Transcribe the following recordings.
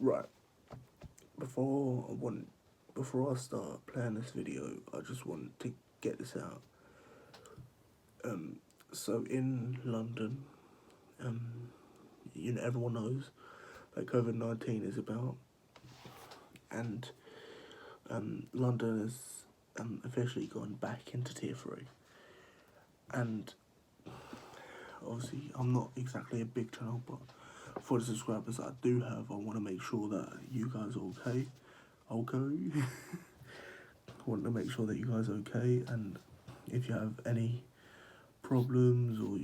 Right. Before I start playing this video, I just want to get this out. So in London, everyone knows that COVID-19 is about, and London has officially gone back into tier 3. And obviously, I'm not exactly a big channel, but for the subscribers that I do have, I want to make sure that you guys are okay. Okay. I want to make sure that you guys are okay, and if you have any problems or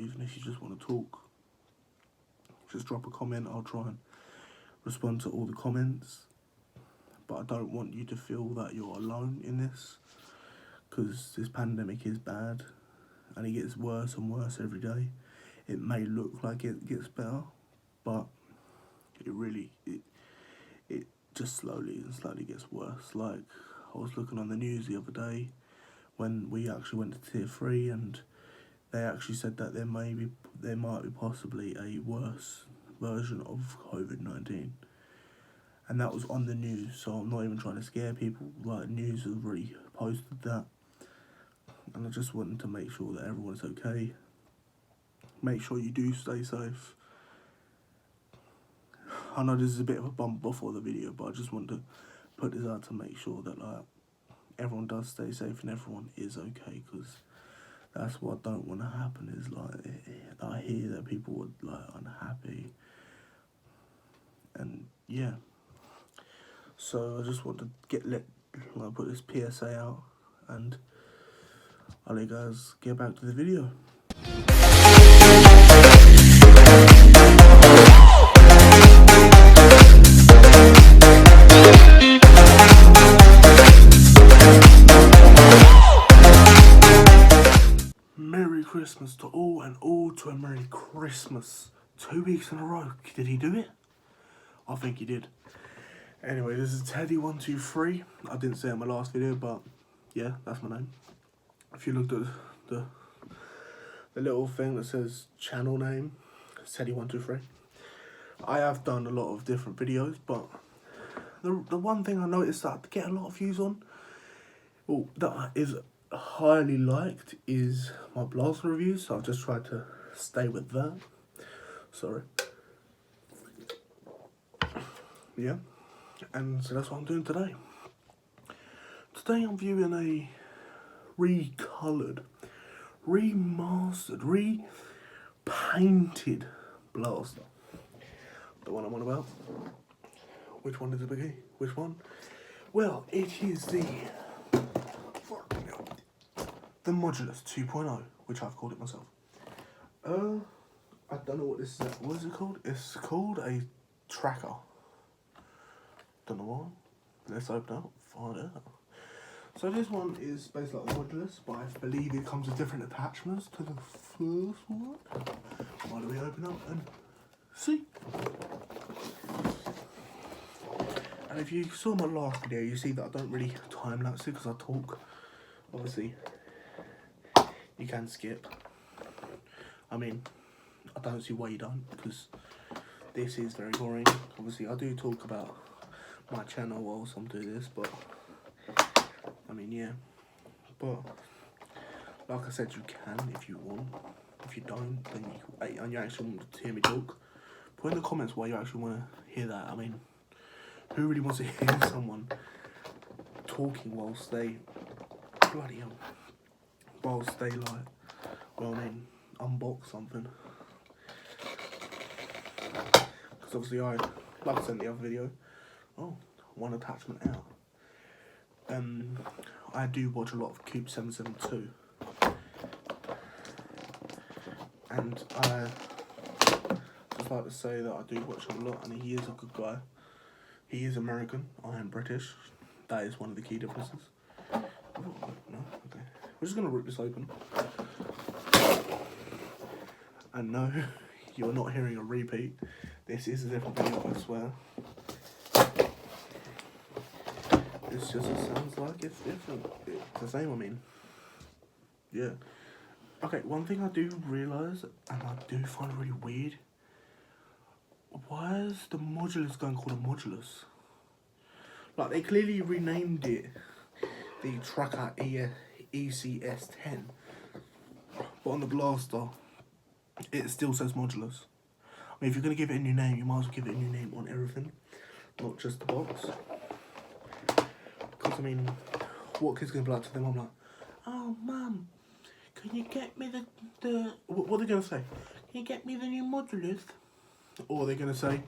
even if you just want to talk, just drop a comment. I'll try and respond to all the comments, but I don't want you to feel that you're alone in this, because this pandemic is bad and it gets worse and worse every day. It may look like it gets better, but it just slowly gets worse. Like, I was looking on the news the other day when we actually went to tier 3, and they actually said that there might be possibly a worse version of COVID-19, and that was on the news. So I'm not even trying to scare people. Like, news has already posted that, and I just wanted to make sure that everyone's okay. Make sure you do stay safe. I know this is a bit of a bump before the video, but I just want to put this out to make sure that everyone does stay safe and everyone is okay, because that's what I don't want to happen. Is I hear that people are unhappy, and yeah. So I just want to put this PSA out, and I'll let you guys get back to the video. Merry Christmas to all, and all to a Merry Christmas. 2 weeks in a row. Did he do it? I think he did. Anyway, this is Teddy123. I didn't say it in my last video, but yeah, that's my name. If you looked at the little thing that says channel name, it's Teddy123. I have done a lot of different videos, but the one thing I noticed that I get a lot of views on, well, that is highly liked, is my blogs reviews. So I've just tried to stay with that. Sorry. Yeah. And so that's what I'm doing today. Today I'm viewing a recoloured, remastered, repainted blaster. The one I'm on about. Which one is the biggie? Which one? Well, it is the modulus 2.0, which I've called it myself. I don't know what this is. What is it called? It's called a tracker. Don't know why. Let's open up, find out. So this one is basically like a modulus, but I believe it comes with different attachments to the first one. Why don't we open up and see? And if you saw my last video, you see that I don't really time-lapse it because I talk. Obviously, you can skip. I mean, I don't see why you don't, because this is very boring. Obviously, I do talk about my channel whilst I'm doing this, but I mean, yeah. But like I said, you can if you want. If you don't, then and you actually want to hear me talk, put in the comments why you actually want to hear that. I mean, who really wants to hear someone talking whilst they unbox something? Because obviously like I said in the other video, one attachment out. I do watch a lot of Coop 772, and I just like to say that I do watch him a lot, and he is a good guy. He is American, I am British. That is one of the key differences. Oh, no, okay. We're just gonna rip this open. And no, you're not hearing a repeat. This is a different video, I swear. It's just, it sounds like it's different. It's the same, I mean. Yeah. Okay, one thing I do realise, and I do find really weird, Why is the modulus gun called a modulus? Like, they clearly renamed it the Tracker ECS10. But on the blaster, it still says modulus. I mean, if you're going to give it a new name, you might as well give it a new name on everything, not just the box. Because, I mean, what kid's going to be like to them? I'm like, oh, Mum, can you get me what are they going to say? Can you get me the new modulus? Or they're going to say,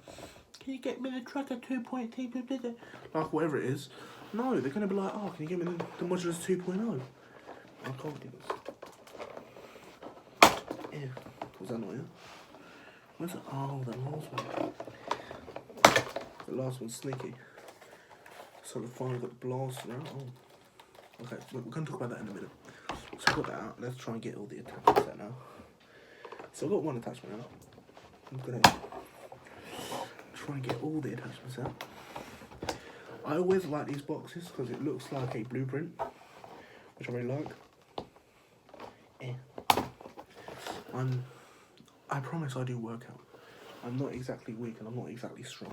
can you get me the Tracker 2.0? Like, whatever it is. No, they're going to be like, oh, can you get me the modulus 2.0? I can't get this. Yeah, was that not it? Where's it? Oh, the last one. The last one's sneaky. So we finally got the blaster out. Oh. Okay, we're going to talk about that in a minute. So I've got that out. Let's try and get all the attachments out now. So I've got one attachment out. I'm going to try and get all the attachments out. I always like these boxes because it looks like a blueprint, which I really like. Yeah. I promise I do work out. I'm not exactly weak and I'm not exactly strong.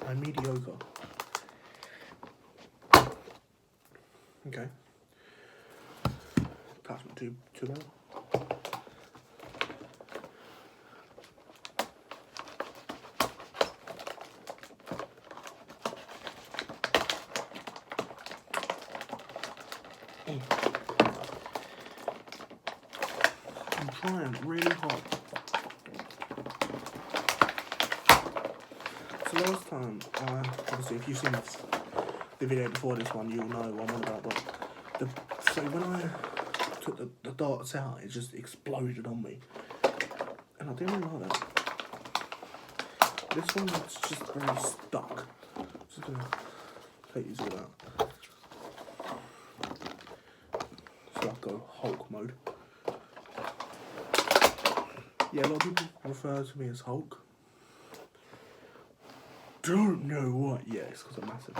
I'm mediocre. Okay. Attachment tube out. I'm trying really hard. So last time, obviously if you've seen the video before this one, you'll know what I'm on about, but so when I took the darts out, it just exploded on me. And I didn't really like that. This one's just very stuck. Just gonna take these all out. So I'll go Hulk mode. Yeah, a lot of people refer to me as Hulk. Don't know what. Yeah, it's because I'm massive.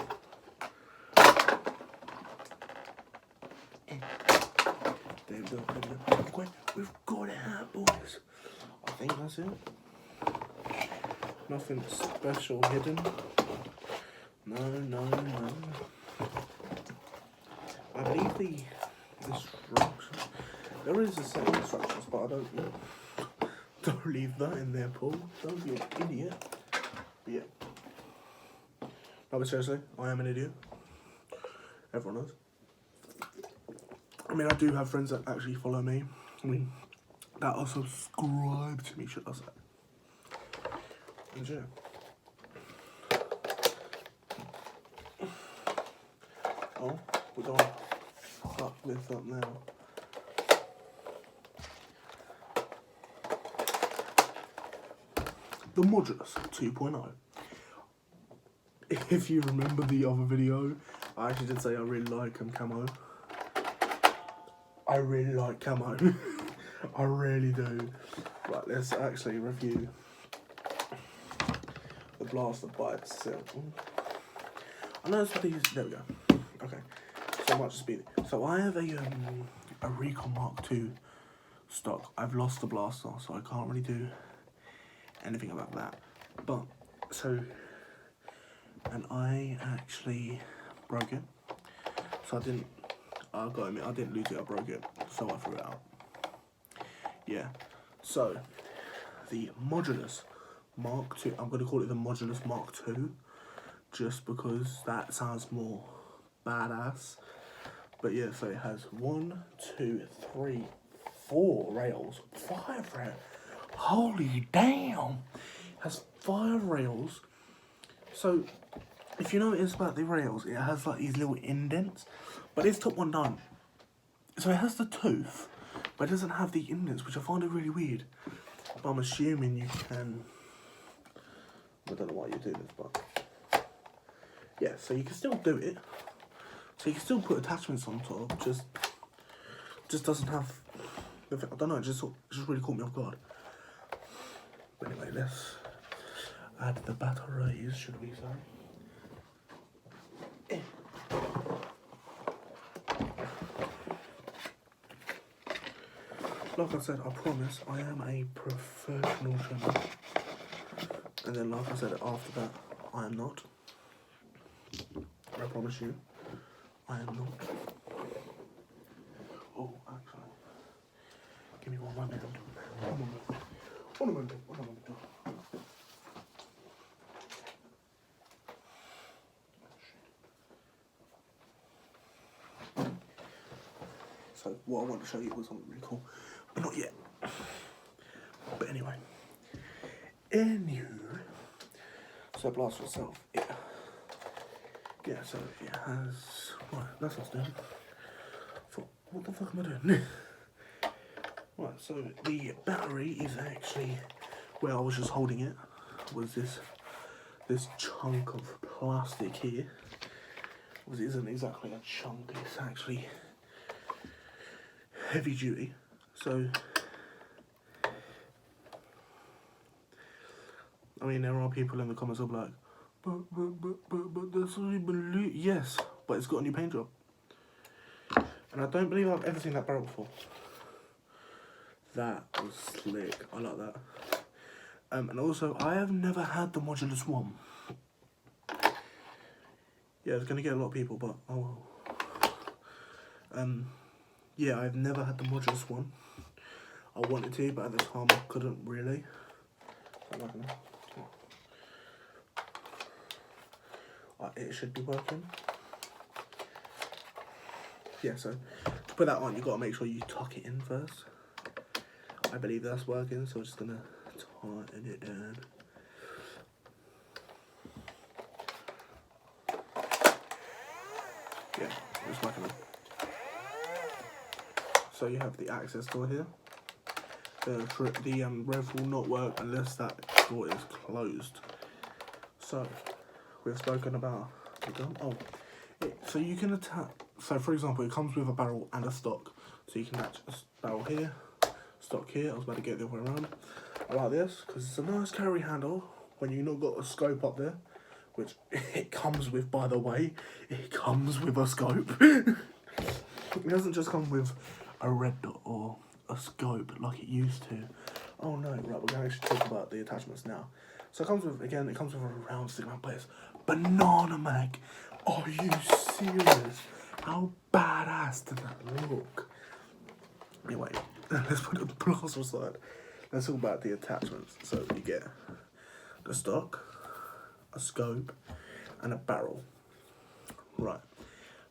There we go. Okay, we've got it out, boys. I think that's it. Nothing special hidden. No. I believe the instructions. There is a set of instructions, but I don't leave that in there, Paul. Don't be an idiot. But yeah. No, but seriously, I am an idiot. Everyone knows. I mean, I do have friends that actually follow me. I mean, that are subscribed to me, should I say. And yeah. Oh, we're going to fuck this up now. The modulus 2.0. If you remember the other video, I actually did say I really like camo. I really like camo. I really do. Right, let's actually review the blaster by itself. I know it's for these. There we go. Okay, so I might just be. So I have a Recon Mark II stock. I've lost the blaster, so I can't really do anything about that. But so, and I actually broke it. So I didn't. I gotta admit, I didn't lose it. I broke it, so I threw it out. Yeah. So the modulus Mark II. I'm gonna call it the modulus Mark II, just because that sounds more badass. But yeah, so it has 1, 2, 3, 4 rails, 5 rails. Holy damn! It has 5 rails. So if you notice about the rails, it has like these little indents, but this top one don't. So it has the tooth, but it doesn't have the indents, which I find it really weird. But I'm assuming you can. I don't know why you do this, but yeah, so you can still do it. So you can still put attachments on top, just doesn't have. I don't know, it just really caught me off guard. But anyway, let's add the batteries, should we say? like I said, I promise I am a professional trimmer. And then like I said, after that, I am not. I promise you, I am not. Oh, actually, give me one moment. One moment. So what I want to show you was something really cool, but not yet. But anyway, so blaster itself, so it has, right, that's what's doing. What the fuck am I doing? Right, so the battery is actually, where I was just holding it, was this chunk of plastic here. It isn't exactly a chunk, it's actually heavy duty. So, I mean, there are people in the comments who are like, but that's only been yes, but it's got a new paint job. And I don't believe I've ever seen that barrel before. That was slick, I like that. And also, I have never had the modulus one. Yeah, it's gonna get a lot of people, but oh well. Yeah, I've never had the modulus one. I wanted to, but at the time I couldn't really. It should be working. Yeah, so to put that on, you've got to make sure you tuck it in first. I believe that's working, so I'm just gonna tighten it down. Yeah, it's working. So you have the access door here. The rev will not work unless that door is closed. So we've spoken about so you can attach. So for example, it comes with a barrel and a stock. So you can attach a barrel here, stock here. I was about to get the other way around. I like this because it's a nice carry handle when you've not got a scope up there, which it comes with, by the way. It comes with a scope. It doesn't just come with a red dot or a scope like it used to. Oh no, right, we're going to actually talk about the attachments now. So it comes with a round stick mount, but it's banana mag. Are you serious? How badass did that look? Anyway, let's put the blaster aside. Let's talk about the attachments. So you get the stock, a scope, and a barrel. Right,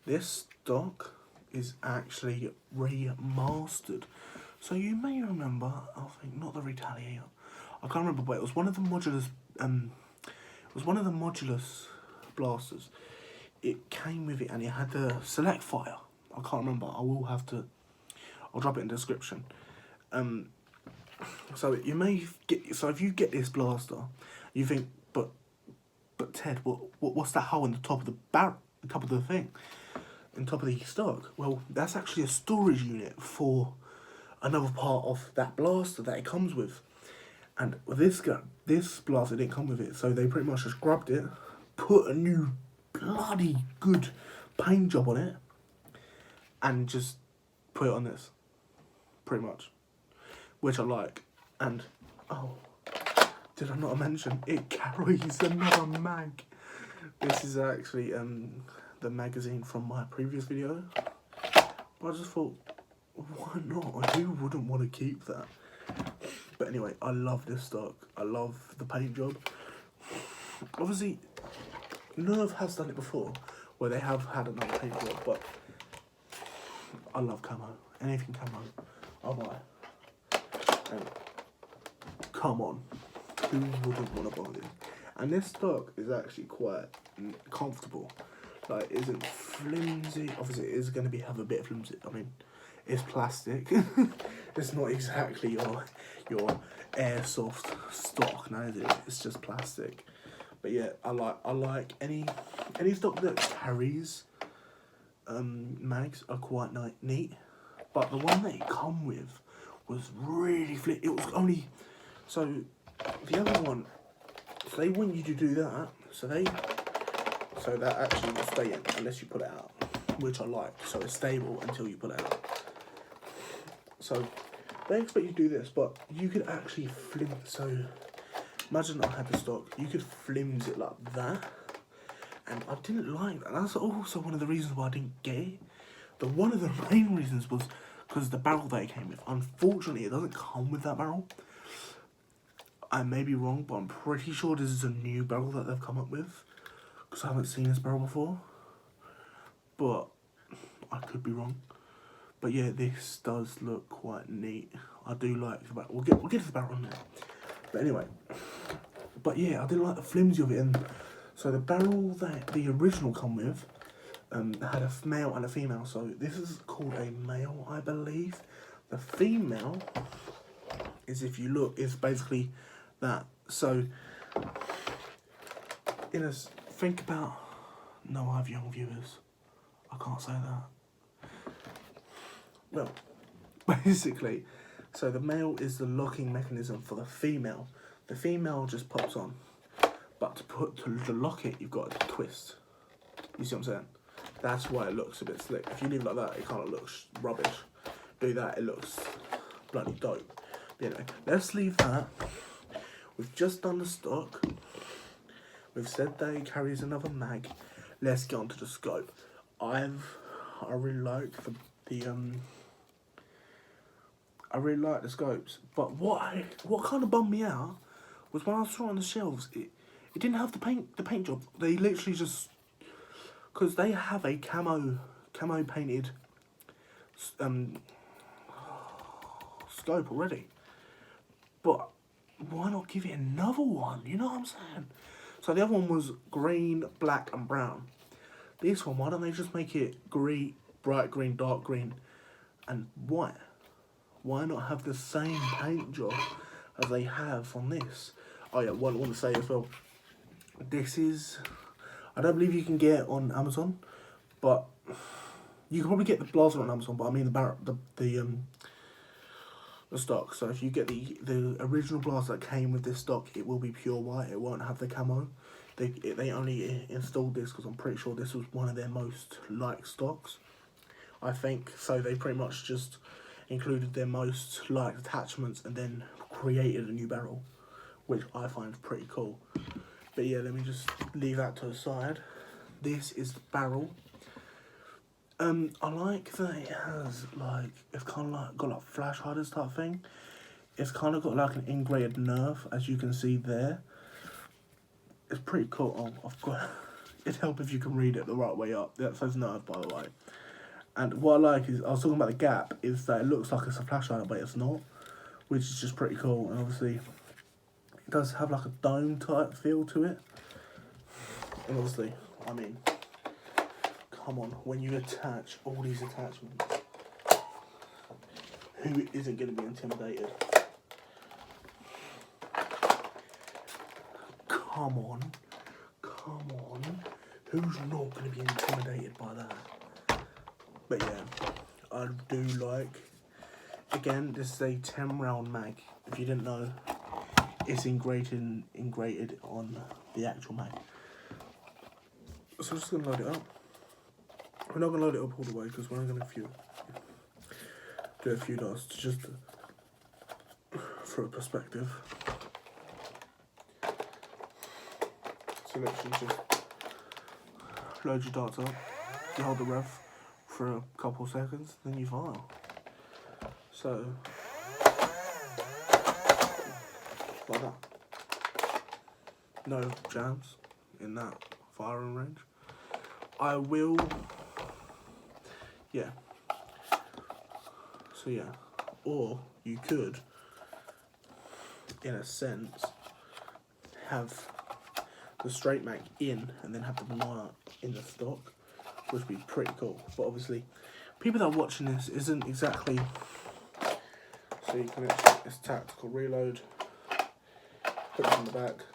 this stock is actually remastered. So you may remember, I think not the Retaliator. I can't remember, but it was one of the modulus. It was one of the modulus blasters. It came with it, and it had the select fire. I can't remember. I'll drop it in the description. So you may get. So if you get this blaster, you think, but Ted, what's that hole in the top of the barrel, the top of the thing, on top of the stock? Well, that's actually a storage unit for another part of that blaster that it comes with. And with this blaster didn't come with it, so they pretty much just grabbed it, put a new bloody good paint job on it, and just put it on this, pretty much, which I like. And oh, did I not mention it carries another mag? This is actually the magazine from my previous video. But I just thought, why not? Who wouldn't want to keep that? But anyway, I love this stock. I love the paint job. Obviously, Nerf has done it before, where they have had another paint job, but I love camo. Anything camo, I'll buy. And come on, who wouldn't want to buy this? And this stock is actually quite comfortable. Like, it isn't flimsy. Obviously, it is going to have a bit of flimsy. I mean, it's plastic. It's not exactly your airsoft stock, no, is it? It's just plastic. But yeah, I like any stock that carries mags are quite neat. But the one that it come with was really it was only so the other one. So they want you to do that. So that actually will stay in unless you pull it out, which I like. So it's stable until you pull it out. So they expect you to do this, but you could actually so imagine I had the stock, you could flimse it like that, and I didn't like that. That's also one of the reasons why I didn't get it. One of the main reasons was because the barrel that it came with. Unfortunately, it doesn't come with that barrel. I may be wrong, but I'm pretty sure this is a new barrel that they've come up with, because I haven't seen this barrel before, but I could be wrong. But yeah, this does look quite neat. I do like the barrel. We'll get to the barrel in a minute. But anyway, but yeah, I didn't like the flimsy of it. And so the barrel that the original come with had a male and a female. So this is called a male, I believe. The female is, if you look, is basically that. So think about, no, I have young viewers. I can't say that. Well, basically, so the male is the locking mechanism for the female. The female just pops on, but to lock it, you've got to twist. You see what I'm saying? That's why it looks a bit slick. If you leave it like that, it kind of looks rubbish. Do that, it looks bloody dope. But anyway, let's leave that. We've just done the stock. We've said that it carries another mag. Let's get onto the scope. I really like I really like the scopes, but what kind of bummed me out was when I saw it on the shelves, it didn't have the paint job. They literally just, because they have a camo painted scope already, but why not give it another one? You know what I'm saying? So the other one was green, black, and brown. This one, why don't they just make it green, bright green, dark green, and white? Why not have the same paint job as they have on this? Oh yeah, want to say as well, this is, I don't believe you can get it on Amazon, but you can probably get the blaster on Amazon, but I mean the stock. So if you get the original blaster that came with this stock, it will be pure white. It won't have the camo. They only installed this because I'm pretty sure this was one of their most liked stocks. I think so. They pretty much just included their most liked attachments and then created a new barrel, which I find pretty cool. But yeah, let me just leave that to the side. This is the barrel. I like that it has like, it's kind of like got like flash hiders type thing. It's kind of got like an integrated Nerf, as you can see there. It's pretty cool. Oh, I've got. It'd help if you can read it the right way up. That says Nerf, by the way. And what I like is, I was talking about the gap, is that it looks like it's a flash hider, but it's not, which is just pretty cool. And obviously, it does have like a dome type feel to it. And obviously, I mean, come on, when you attach all these attachments, who isn't going to be intimidated? Come on, who's not going to be intimidated by that? But yeah, I do like, again, this is a 10 round mag. If you didn't know, it's ingrated on the actual mag. So I'm just going to load it up. We're not going to load it up all the way because we're only going to do a few dots just for a perspective. So literally just load your darts up, you hold the rev for a couple of seconds, then you fire. So, like that. No jams in that firing range. I will, yeah. So yeah, or you could, in a sense, have the straight mag in and then have the banana in the stock, which would be pretty cool. But obviously, people that are watching this isn't exactly, so you can actually, it's tactical reload, put it in the back.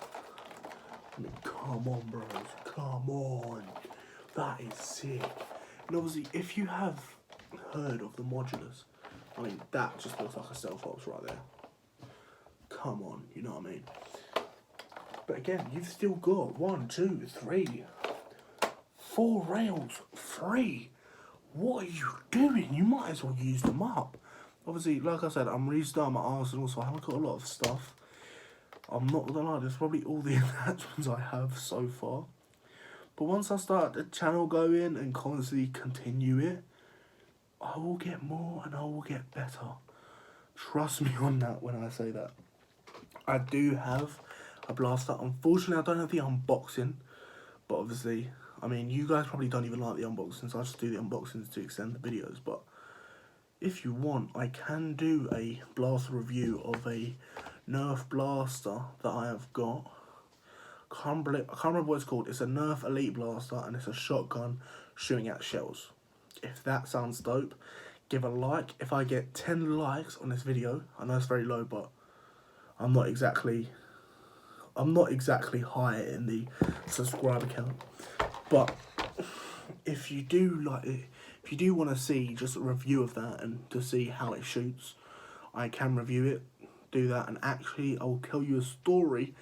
I mean, come on bros, come on, that is sick. And obviously, if you have heard of the modulus, I mean, that just looks like a self-ops right there. Come on, you know what I mean? But again, you've still got 1, 2, 3, 4 rails free. What are you doing? You might as well use them up. obviously, like I said, I'm restarting my arsenal, so I haven't got a lot of stuff. I'm not gonna lie, that's probably all the attachments I have so far. But once I start the channel going and constantly continue it, I will get more and I will get better. Trust me on that when I say that. I do have a blaster. Unfortunately, I don't have the unboxing. But obviously, I mean, you guys probably don't even like the unboxings. I just do the unboxings to extend the videos. But if you want, I can do a blaster review of a Nerf blaster that I have got. I can't remember what it's called. It's a Nerf Elite blaster and it's a shotgun shooting at shells. If that sounds dope, give a like. If I get 10 likes on this video, I know it's very low, but I'm not exactly high in the subscriber count. But if you do like it, if you do want to see just a review of that and to see how it shoots, I can review it, do that, and actually I'll tell you a story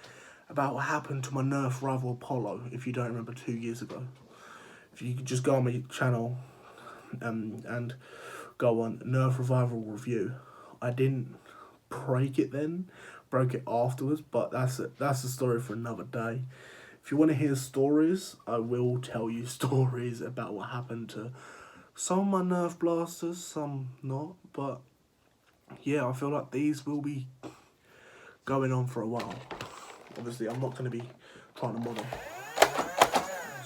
about what happened to my Nerf rival Apollo, if you don't remember 2 years ago. If you could just go on my channel and go on Nerf Revival Review. I didn't break it then, broke it afterwards, but that's a story for another day. If you want to hear stories, I will tell you stories about what happened to some of my Nerf blasters, some not, but yeah, I feel like these will be going on for a while. Obviously, I'm not going to be trying to model.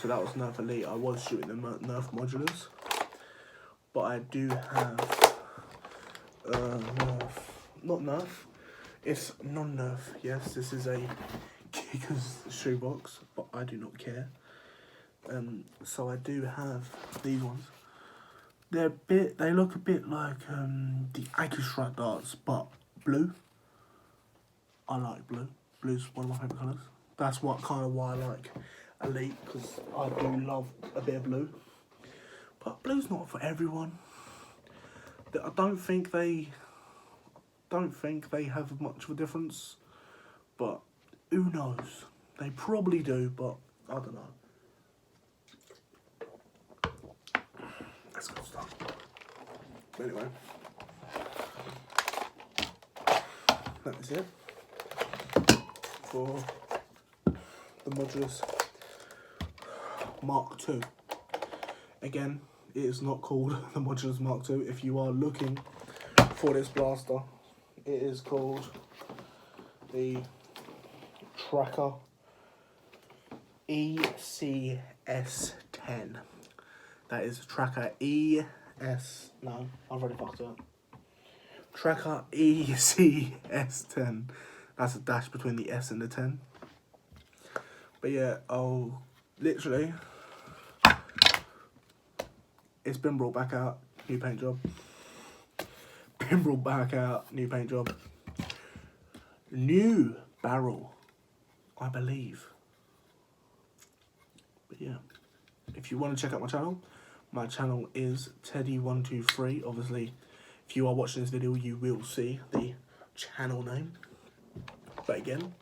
So that was Nerf Elite. I was shooting the Nerf modulus. But I do have Nerf. Not Nerf. It's non-Nerf. Yes, this is a Kicker's shoebox, but I do not care. So I do have these ones. They look a bit like the Strike darts, but blue. I like blue. Blue's one of my favourite colours. That's why I like Elite, because I do love a bit of blue. But blue's not for everyone. I don't think they have much of a difference. But who knows? They probably do, but I don't know. That's good stuff. Anyway, that is it for the modulus Mark II. Again, it is not called the modulus Mark II. If you are looking for this blaster, it is called the Tracker ECS10. That is Tracker ES. No, I've already fucked it up. Tracker ECS10. That's a dash between the S and the 10. But yeah, literally, it's been brought back out. New paint job. Been brought back out. New paint job. New barrel, I believe. But yeah, if you want to check out my channel is Teddy123. Obviously, if you are watching this video, you will see the channel name. But again,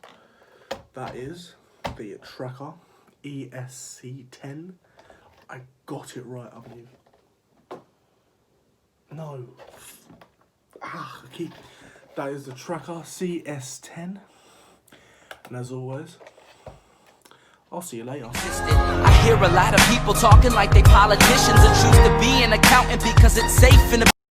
that is the Tracker ESC10. I got it right, I believe. No. That is the Tracker CS10. And as always, I'll see you later. I hear a lot of people talking like they politicians and choose to be an accountant because it's safe in the